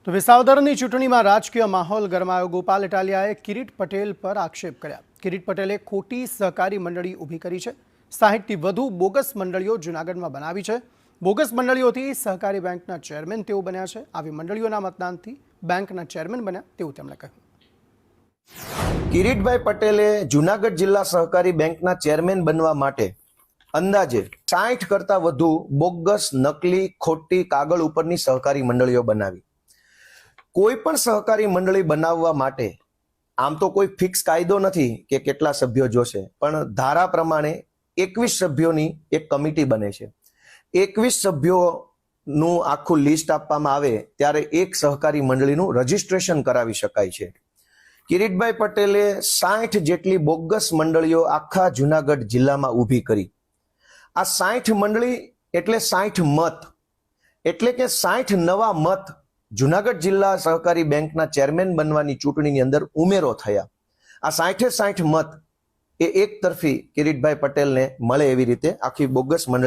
તો વિસાવદરની ચૂંટણીમાં રાજકીય માહોલ ગરમાયો। ગોપાલ ઇટાલિયાએ કિરીટ પટેલ પર આક્ષેપ કર્યા। કિરીટ પટેલે ખોટી સહકારી મંડળી ઊભી કરી છે। 60થી વધુ બોગસ મંડળીઓ જૂનાગઢમાં બનાવી છે। બોગસ મંડળીઓથી સહકારી બેંકના ચેરમેન તેઓ બન્યા છે। આવી મંડળીઓના મતદાનથી બેંકના ચેરમેન બન્યા તેવું તેમણે કહ્યું। કિરીટભાઈ પટેલે જૂનાગઢ જિલ્લા સહકારી બેંકના ચેરમેન બનવા માટે અંદાજે 60 કરતા વધુ બોગસ, નકલી, ખોટી કાગળ ઉપરની સહકારી મંડળીઓ બનાવી। કોઈ પણ સહકારી મંડળી બનાવવા માટે આમ તો કોઈ ફિક્સ કાયદો નથી કે કેટલા સભ્યો જોશે, પણ ધારા પ્રમાણે 21 સભ્યોની એક કમિટી બને છે। 21 સભ્યોનું આખું લિસ્ટ આપવામાં આવે ત્યારે એક સહકારી મંડળીનું રજીસ્ટ્રેશન કરાવી શકાય છે। કિરીટભાઈ પટેલે 60 જેટલી બોગસ મંડળીઓ આખા જૂનાગઢ જિલ્લામાં ઊભી કરી। આ 60 મંડળી એટલે 60 મત, એટલે કે 60 નવા મત જૂનાગઢ જિલ્લા સહકારી બેંકના ચેરમેન બનવાની ચૂંટણીની અંદર ઉમેરો થયા। આ 60 મત એ એક તરફી કિરીટભાઈ પટેલને મળે એવી રીતે આખી બોગસ મંડળી